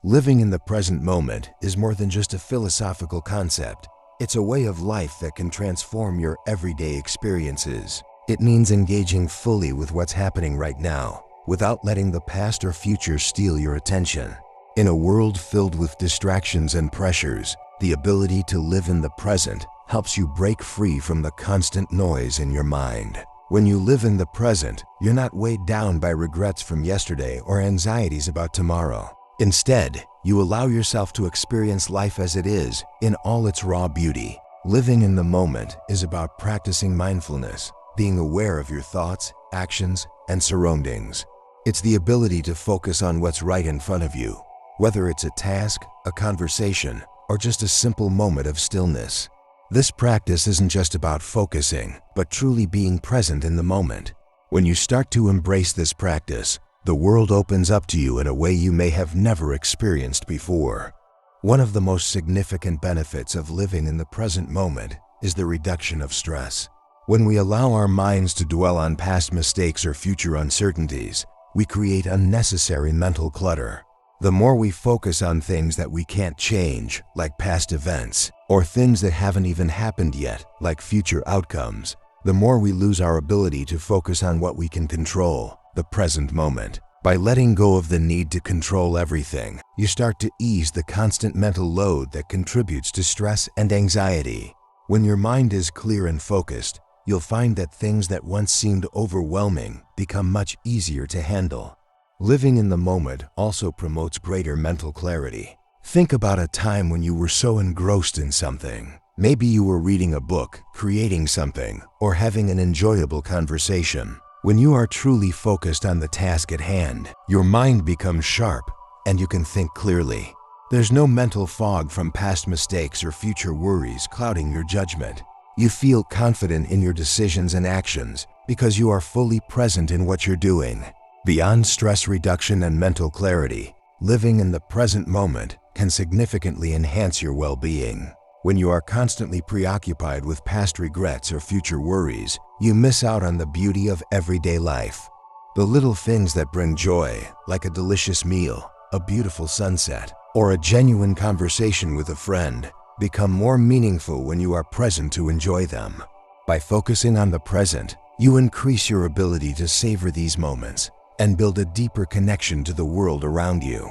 Living in the present moment is more than just a philosophical concept. It's a way of life that can transform your everyday experiences. It means engaging fully with what's happening right now, without letting the past or future steal your attention. In a world filled with distractions and pressures, the ability to live in the present helps you break free from the constant noise in your mind. When you live in the present, you're not weighed down by regrets from yesterday or anxieties about tomorrow. Instead, you allow yourself to experience life as it is, in all its raw beauty. Living in the moment is about practicing mindfulness, being aware of your thoughts, actions, and surroundings. It's the ability to focus on what's right in front of you, whether it's a task, a conversation, or just a simple moment of stillness. This practice isn't just about focusing, but truly being present in the moment. When you start to embrace this practice, the world opens up to you in a way you may have never experienced before. One of the most significant benefits of living in the present moment is the reduction of stress. When we allow our minds to dwell on past mistakes or future uncertainties, we create unnecessary mental clutter. The more we focus on things that we can't change, like past events, or things that haven't even happened yet, like future outcomes, the more we lose our ability to focus on what we can control, the present moment. By letting go of the need to control everything, you start to ease the constant mental load that contributes to stress and anxiety. When your mind is clear and focused, you'll find that things that once seemed overwhelming become much easier to handle. Living in the moment also promotes greater mental clarity. Think about a time when you were so engrossed in something. Maybe you were reading a book, creating something, or having an enjoyable conversation. When you are truly focused on the task at hand, your mind becomes sharp and you can think clearly. There's no mental fog from past mistakes or future worries clouding your judgment. You feel confident in your decisions and actions because you are fully present in what you're doing. Beyond stress reduction and mental clarity, living in the present moment can significantly enhance your well-being. When you are constantly preoccupied with past regrets or future worries, you miss out on the beauty of everyday life. The little things that bring joy, like a delicious meal, a beautiful sunset, or a genuine conversation with a friend, become more meaningful when you are present to enjoy them. By focusing on the present, you increase your ability to savor these moments and build a deeper connection to the world around you.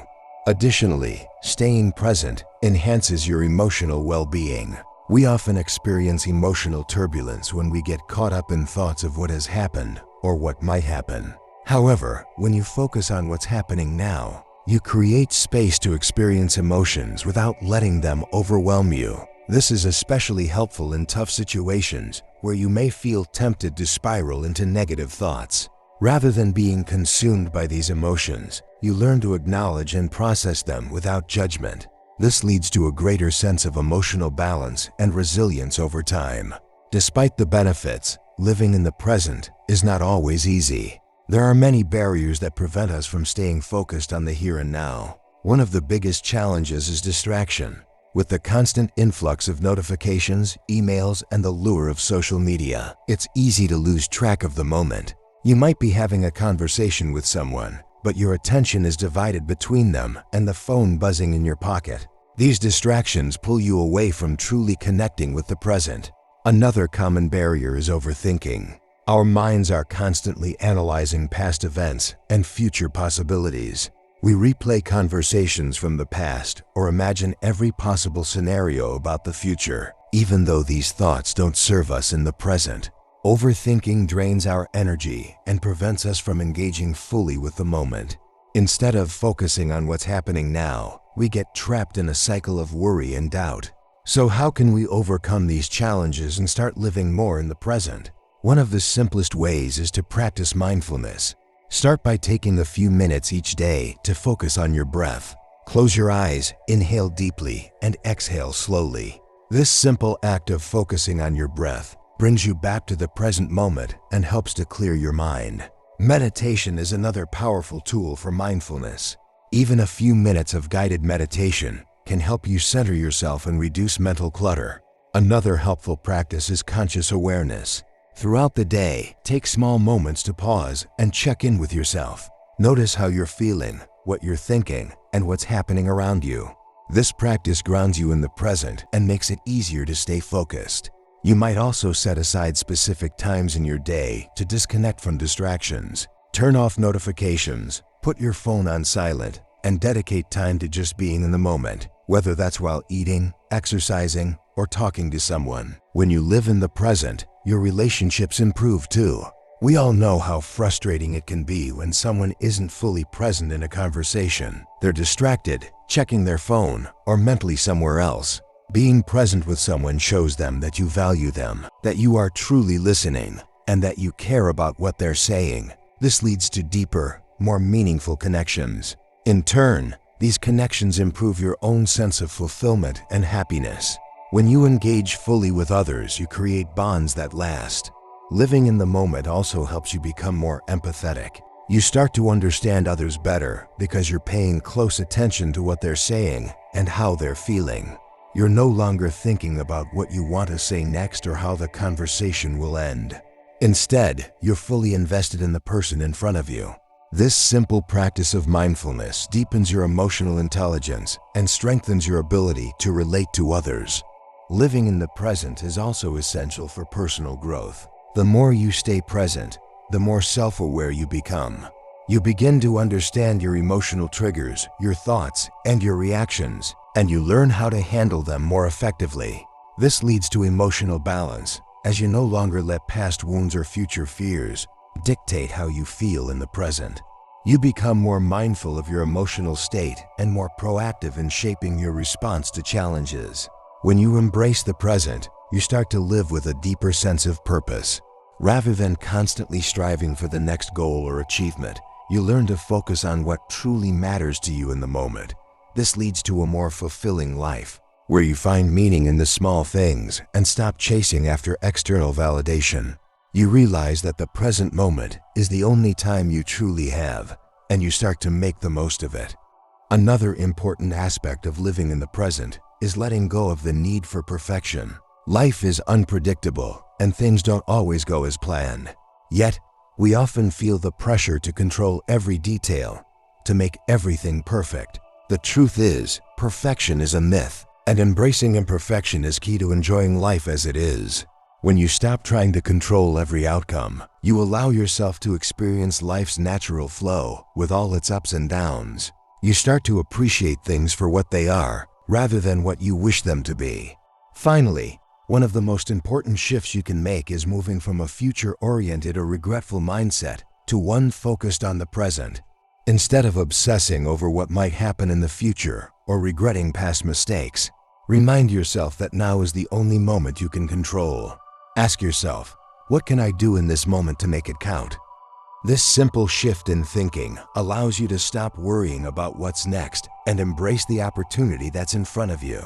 Additionally, staying present enhances your emotional well-being. We often experience emotional turbulence when we get caught up in thoughts of what has happened or what might happen. However, when you focus on what's happening now, you create space to experience emotions without letting them overwhelm you. This is especially helpful in tough situations where you may feel tempted to spiral into negative thoughts. Rather than being consumed by these emotions, you learn to acknowledge and process them without judgment. This leads to a greater sense of emotional balance and resilience over time. Despite the benefits, living in the present is not always easy. There are many barriers that prevent us from staying focused on the here and now. One of the biggest challenges is distraction. With the constant influx of notifications, emails, and the lure of social media, it's easy to lose track of the moment. You might be having a conversation with someone, but your attention is divided between them and the phone buzzing in your pocket. These distractions pull you away from truly connecting with the present. Another common barrier is overthinking. Our minds are constantly analyzing past events and future possibilities. We replay conversations from the past or imagine every possible scenario about the future, even though these thoughts don't serve us in the present. Overthinking drains our energy and prevents us from engaging fully with the moment. Instead of focusing on what's happening now, we get trapped in a cycle of worry and doubt. So how can we overcome these challenges and start living more in the present? One of the simplest ways is to practice mindfulness. Start by taking a few minutes each day to focus on your breath. Close your eyes, inhale deeply, and exhale slowly. This simple act of focusing on your breath brings you back to the present moment and helps to clear your mind. Meditation is another powerful tool for mindfulness. Even a few minutes of guided meditation can help you center yourself and reduce mental clutter. Another helpful practice is conscious awareness. Throughout the day, take small moments to pause and check in with yourself. Notice how you're feeling, what you're thinking, and what's happening around you. This practice grounds you in the present and makes it easier to stay focused. You might also set aside specific times in your day to disconnect from distractions. Turn off notifications, put your phone on silent, and dedicate time to just being in the moment, whether that's while eating, exercising, or talking to someone. When you live in the present, your relationships improve too. We all know how frustrating it can be when someone isn't fully present in a conversation. They're distracted, checking their phone, or mentally somewhere else. Being present with someone shows them that you value them, that you are truly listening, and that you care about what they're saying. This leads to deeper, more meaningful connections. In turn, these connections improve your own sense of fulfillment and happiness. When you engage fully with others, you create bonds that last. Living in the moment also helps you become more empathetic. You start to understand others better because you're paying close attention to what they're saying and how they're feeling. You're no longer thinking about what you want to say next or how the conversation will end. Instead, you're fully invested in the person in front of you. This simple practice of mindfulness deepens your emotional intelligence and strengthens your ability to relate to others. Living in the present is also essential for personal growth. The more you stay present, the more self-aware you become. You begin to understand your emotional triggers, your thoughts, and your reactions, and you learn how to handle them more effectively. This leads to emotional balance, as you no longer let past wounds or future fears dictate how you feel in the present. You become more mindful of your emotional state and more proactive in shaping your response to challenges. When you embrace the present, you start to live with a deeper sense of purpose. Rather than constantly striving for the next goal or achievement, you learn to focus on what truly matters to you in the moment. This leads to a more fulfilling life, where you find meaning in the small things and stop chasing after external validation. You realize that the present moment is the only time you truly have, and you start to make the most of it. Another important aspect of living in the present is letting go of the need for perfection. Life is unpredictable, and things don't always go as planned. Yet, we often feel the pressure to control every detail, to make everything perfect. The truth is, perfection is a myth, and embracing imperfection is key to enjoying life as it is. When you stop trying to control every outcome, you allow yourself to experience life's natural flow with all its ups and downs. You start to appreciate things for what they are, rather than what you wish them to be. Finally, one of the most important shifts you can make is moving from a future-oriented or regretful mindset to one focused on the present. Instead of obsessing over what might happen in the future or regretting past mistakes, remind yourself that now is the only moment you can control. Ask yourself, what can I do in this moment to make it count? This simple shift in thinking allows you to stop worrying about what's next and embrace the opportunity that's in front of you.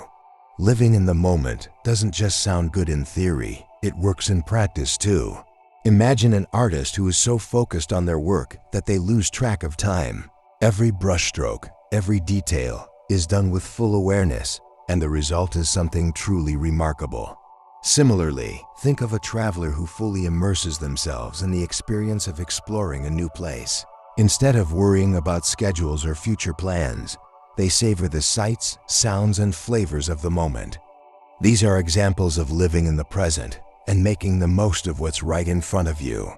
Living in the moment doesn't just sound good in theory, it works in practice too. Imagine an artist who is so focused on their work that they lose track of time. Every brushstroke, every detail is done with full awareness, and the result is something truly remarkable. Similarly, think of a traveler who fully immerses themselves in the experience of exploring a new place. Instead of worrying about schedules or future plans, they savor the sights, sounds, and flavors of the moment. These are examples of living in the present and making the most of what's right in front of you.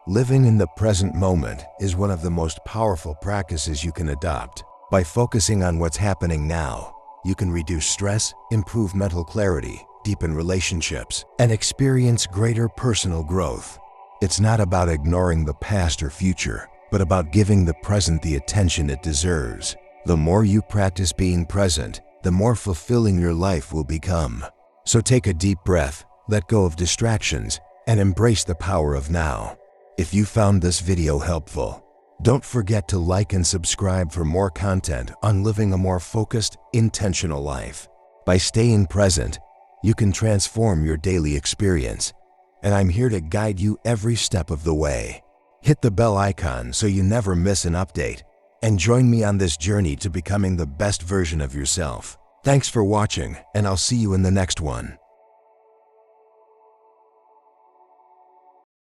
Living in the present moment is one of the most powerful practices you can adopt. By focusing on what's happening now, you can reduce stress, improve mental clarity, deepen relationships, and experience greater personal growth. It's not about ignoring the past or future, but about giving the present the attention it deserves. The more you practice being present, the more fulfilling your life will become. So take a deep breath, let go of distractions, and embrace the power of now. If you found this video helpful, don't forget to like and subscribe for more content on living a more focused, intentional life. By staying present, you can transform your daily experience, and I'm here to guide you every step of the way. Hit the bell icon so you never miss an update, and join me on this journey to becoming the best version of yourself. Thanks for watching, and I'll see you in the next one.